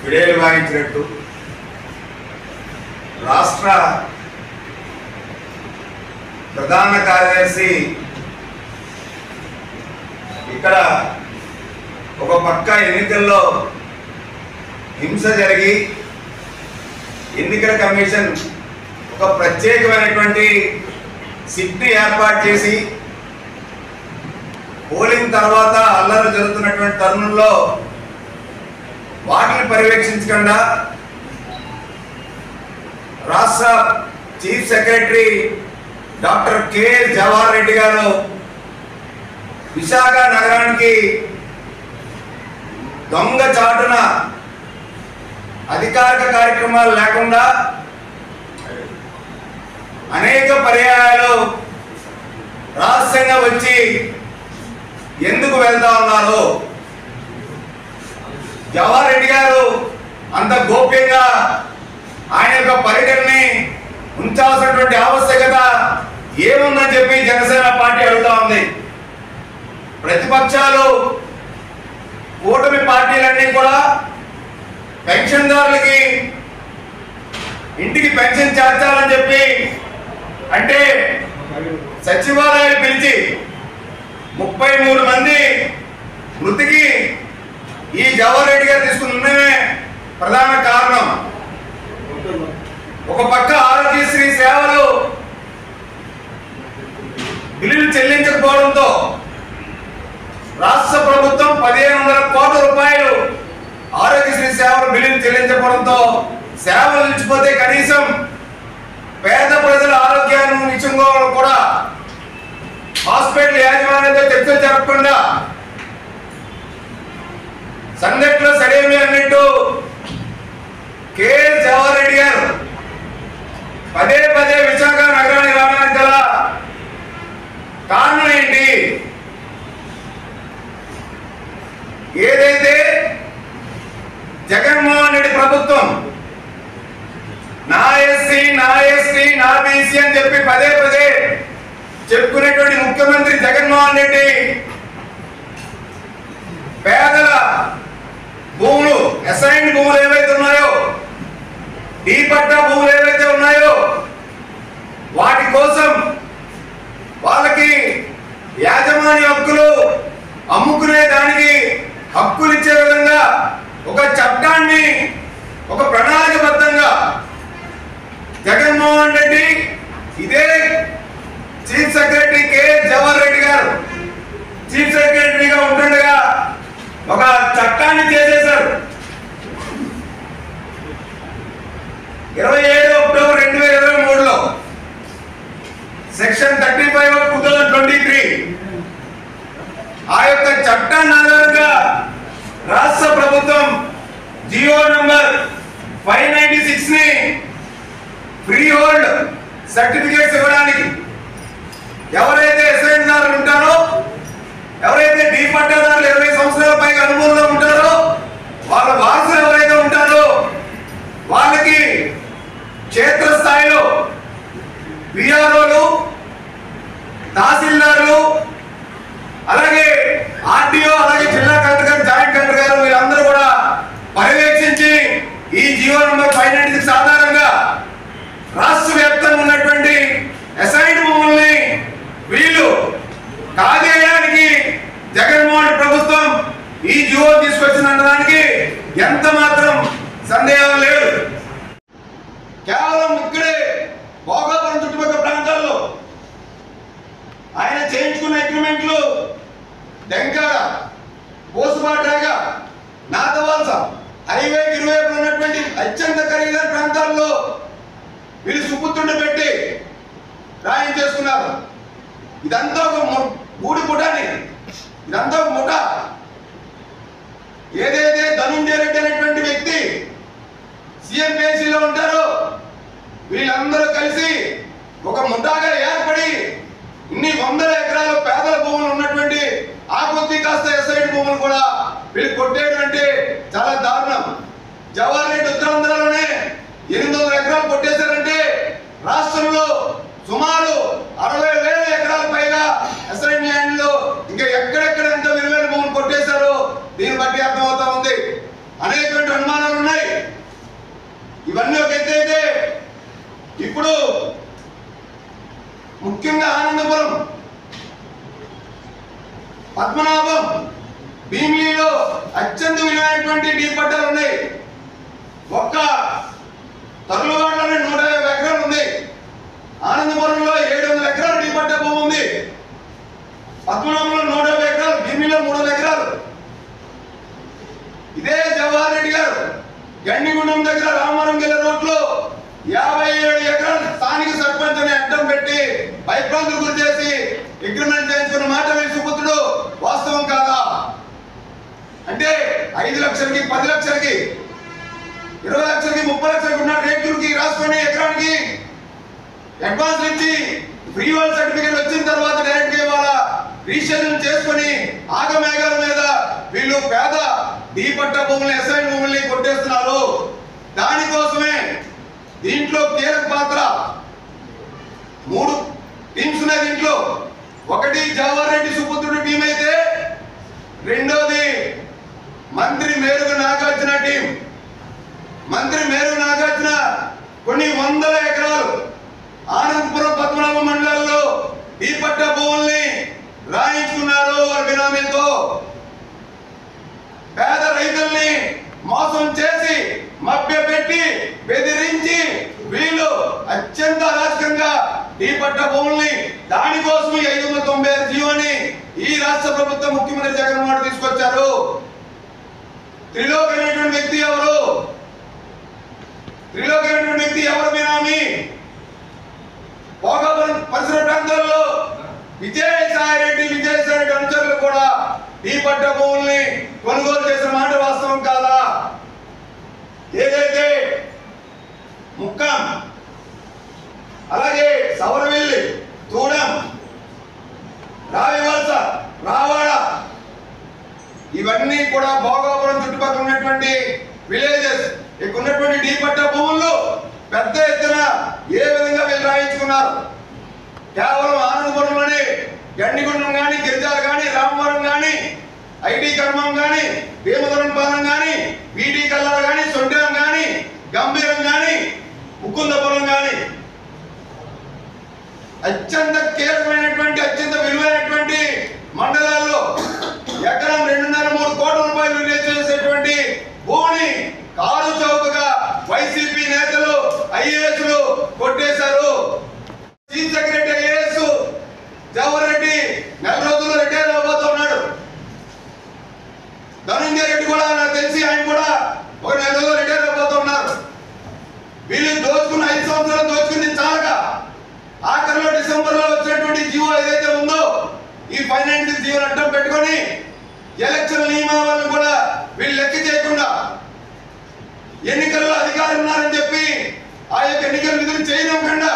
విడేలు వాయించినట్టు రాష్ట్ర ప్రధాన కార్యదర్శి ఇక్కడ ఒక పక్క ఎన్నికల్లో హింస జరిగి ఎన్నికల కమిషన్ ఒక ప్రత్యేకమైనటువంటి సిట్ని ఏర్పాటు చేసి పోలింగ్ తర్వాత అల్లరి జరుగుతున్నటువంటి తరుణంలో వాటిని పర్యవేక్షించకుండా రాష్ట్ర chief secretary doctor K Jawahar Reddy గారు విశాఖ నగరానికి దొంగ చాటున అధికారిక కార్యక్రమాలు లేకుండా అనేక పర్యాయాలు రహస్యంగా వచ్చి ఎందుకు వెళ్తా ఉన్నారు? జవహర్ రెడ్డి గారు అంత గోప్యంగా ఆయన యొక్క పర్యటనని ఉంచాల్సినటువంటి ఆవశ్యకత ఏముందని చెప్పి జనసేన పార్టీ అడుగుతా ఉంది. ప్రతిపక్షాలు కూటమి పార్టీలన్నీ కూడా పెన్షన్దారులకి ఇంటికి పెన్షన్ చేర్చాలని చెప్పి అంటే సచివాలయాలు పిలిచి 33 మంది మృతికి ఈ జవహర్ రెడ్డి గారు తీసుకున్నమే ప్రధాన కారణం. ఒక పక్క ఆరోగ్యశ్రీ సేవలు బిల్లులు చెల్లించకపోవడంతో రాష్ట్ర ప్రభుత్వం 1500 కోట్ల రూపాయలు ఆరోగ్యశ్రీ సేవలు బిల్లులు చెల్లించకపోవడంతో సేవలు నిలిచిపోతే కనీసం పేద ప్రజల ఆరోగ్యాన్ని విషయంలో కూడా హాస్పిటల్ యాజమాన్యంతో చర్చలు జరపకుండా సంఘటనలో సడేమి అన్నట్టు కె జవహర్ రెడ్డి గారు పదే పదే విశాఖ నగరానికి రావడానికి గల కారణం ఏంటి? ఏదైతే జగన్మోహన్ రెడ్డి ప్రభుత్వం నా ఎస్సీ నా ఎస్టీ నా బీసీ అని చెప్పి పదే పదే చెప్పుకునేటువంటి ముఖ్యమంత్రి జగన్మోహన్ రెడ్డి పేదల భూములు అసైన్డ్ భూములు ఏవైతే ఉన్నాయో డీ పట్టా భూములు ఏవైతే ఉన్నాయో వాటి కోసం వాళ్ళకి యాజమాన్య హక్కులు అమ్ముకునే దానికి హక్కులు ఇచ్చే విధంగా ఒక చట్టాన్ని ఒక ప్రణాళికబద్ధంగా జగన్మోహన్ రెడ్డి ఇదే chief secretary K Jawahar Reddy గారు చీఫ్ సెక్రటరీగా ఉంటుండగా ఒక చట్టాన్ని చేసేశారు. 27 అక్టోబర్ 2023లో సెక్షన్ 35 of 2023 ఆ యొక్క చట్టాన్ని ఆధారంగా రాష్ట్ర ప్రభుత్వం జియో నంబర్ 596 ని ఫ్రీ హోల్డ్ సర్టిఫికేట్స్ ఇవ్వడానికి ఎవరైతే అసైన్దారులు ఉంటారో ఎవరైతే డీ పట్టాదారులు 20 సంవత్సరాల పైగా అనుభవంలో ఉంటారో వాళ్ళ వారసులు ఎవరైతే ఉంటారో వాళ్ళకి క్షేత్రస్థాయిలో విఆర్ఓలు తహసీల్దారులు అలాగే ఆర్టీఓ అలాగే జిల్లా కలెక్టర్ గారు జాయింట్ కలెక్టర్ గారు వీళ్ళందరూ కూడా పర్యవేక్షించి ఈ జియో నంబర్ 596 ఆధారంగా రాష్ట్ర వ్యాప్తంగా ఉన్నటువంటి అసైన్డ్ భూముల్ని వీళ్ళు కాజేయడానికి జగన్మోహన్ ప్రభుత్వం ఈ జియో తీసుకొచ్చిందనడానికి ఎంత మాత్రం సందేహం లేదు. కేవలం ఇక్కడే భోగాపురం చుట్టుపక్కల ప్రాంతాల్లో ఆయన చేయించుకున్న అగ్రిమెంట్లు డెంకాడ పోసుబాటాగా నాదవలస హైవేకి ఇరువైపులు ఉన్నటువంటి అత్యంత ఖరీదైన ప్రాంతాల్లో వీళ్ళు సుపుత్రుడు పెట్టి రాయించేసుకున్నారు. ఇదంతా ఒక గూడి పుటాని ఇదంతా ఒక ముఠ. ఏదైతే ధనుంజయ రెడ్డి అనేటువంటి వ్యక్తి సీఎంపీసీలో ఉంటారో వీళ్ళందరూ కలిసి ఒక ముఠాగా ఏర్పడి ఇన్ని 100 ఎకరాల పేదల భూములు ఉన్నటువంటి ఆ కొద్ది కాస్త ఎస్ఐడి భూములు కూడా వీళ్ళు కొట్టేయడం అంటే చాలా దారుణం. జవహర్ రెడ్డి ఉత్తరాంధ్రలోనే 800 ఎకరాలు కొట్టేశారంటే రాష్ట్రంలో సుమారు 60,000 ఎకరాల పైగా అసైన్ ల్యాండ్ లో ఇంకా ఎక్కడెక్కడ ఎంత విలువైన భూములు కొట్టేశారో దీన్ని బట్టి అర్థమవుతా ఉంది. అనేకమైన అనుమానాలు ఉన్నాయి. ముఖ్యంగా ఆనందపురం, పద్మనాభం, భీమిలీలో అత్యంత విలువైనటువంటి డీ పట్టాలు ఉన్నాయి. ఒక్క తరులువాడలోనే 150 ఎకరాలు ఉంది. ఆనందపురంలో 700 ఎకరాలు డీ పట్టా భూమి ఉంది. పద్మనాభంలో 150 ఎకరాలు, భీమిలీలో 300 ఎకరాలు. ఇదే జవహర్ రెడ్డి గారు గండిగుండం దగ్గర రామవరం గిల్ల రోడ్లో 57 ఎకరాలు స్థానిక సర్పంచ్ అని అడ్డం పెట్టి భయభ్రాంతులు గురి చేసి అగ్రిమెంట్ చేయించుకున్న మాట సుపుత్రుడు వాస్తవం కాదా? అంటే 5 లక్షలకి, 10 లక్షలకి, 20 లక్షలకి, 30 లక్షలకి ఉన్న రేట్లకి రాసుకొని ఎకరానికి అడ్వాన్స్ ఇచ్చి ఫ్రీ వాల్ సర్టిఫికేట్ వచ్చిన తర్వాత డైరెక్ట్ గా ఇవాళ రిజిస్ట్రేషన్ చేసుకొని ఆగమేఘాల మీద వీళ్ళు పేద డీ పట్టా భూముల్ని, ఎస్ఐన్ భూముల్ని కొట్టేస్తున్నారు. దానికోసమే దీంట్లో కీలక పాత్ర 3 టీమ్స్ ఉన్నాయి. దీంట్లో ఒకటి జవహర్ రెడ్డి సుపుత్రుడి టీం అయితే, రెండోది మంత్రి మేరుగు నాగార్జున టీం. మంత్రి మేరుగు నాగార్జున కొన్ని వందల ఎకరాలు ఆనందపురం, పద్మనాభం మండలాల్లో డీ పట్టా భూముల్ని రాయించుకున్నారు వారి బినామీలతో. పేద రైతుల్ని మోసం చేసి, మభ్యపెట్టి, బెదిరించి వీళ్ళు అత్యంత అరాచకంగా డీ పట్టా భూముల్ని, దానికోసం 596 జీవోని ఈ రాష్ట్ర ప్రభుత్వం ముఖ్యమంత్రి జగన్మోహన్ రెడ్డి తీసుకొచ్చారు. త్రిలోక్ అనేటువంటి వ్యక్తి ఎవరు? త్రిలోక్ అనేటువంటి వ్యక్తి ఎవరు బినామీ? భోగాపురం పరిసర ప్రాంతాల్లో విజయసాయి రెడ్డి అనుచరులు కూడా డీ పట్టా భూముల్ని కొనుగోలు చేసిన మాట వాస్తవం కాదా? ఏదైతే ముక్కం, అలాగే సవరవెల్లి, తూడం, రావివలస, రావాడ, ఇవన్నీ కూడా భోగాపురం చుట్టుపక్కల ఉన్నటువంటి విలేజెస్. ఇక్కడ ఉన్నటువంటి డీ పట్టా భూముల్లో పెద్ద ఎత్తున ఏ విధంగా వీళ్ళు రాయించుకున్నారు? కేవలం ఆనందపురంలోనే గండిగుండం కానీ, గిరిజాలు కానీ, రామవరం కానీ, ఐటీ కర్మం కానీ, భీమవరం పాలెం కానీ, వీటి కల్లాలు కానీ, సొంటం కానీ, గంభీరం కానీ, ముకుందపురం కానీ అత్యంత కీలకమైనటువంటి, అత్యంత విలువైనటువంటి మండలాల్లో ఎకరం 2.5-3 కోట్ల రూపాయలు విలువ చేసేటువంటి భూమిని కారు చౌకగా వైసీపీ నేతలు, ఐఏఎస్లు కొట్టేశారు. Chief secretary IAS Jawahar Reddy నెల రోజుల్లో రిటైర్ అవబోతున్నాడు. ధనంజయ రెడ్డి కూడా నాకు తెలిసి ఆయన కూడా ఒక నెల రోజుల్లో రిటైర్ అవబోతున్నారు. వీళ్ళు దోచుకున్న 5 సంవత్సరాలు దోచుకుంది చాలగా ఆఖరిలో డిసెంబర్లో వచ్చినటువంటి జీవో ఏదైతే ఉందో, ఈ ఫైనాన్షియల్ జీవోని అడ్డం పెట్టుకొని ఎలక్షన్ నియమాలను కూడా వీళ్ళు లెక్క చేయకుండా ఎన్నికల్లో అధికారులు ఉన్నారని చెప్పి ఆ యొక్క ఎన్నికల విధులు చేయనివ్వకుండా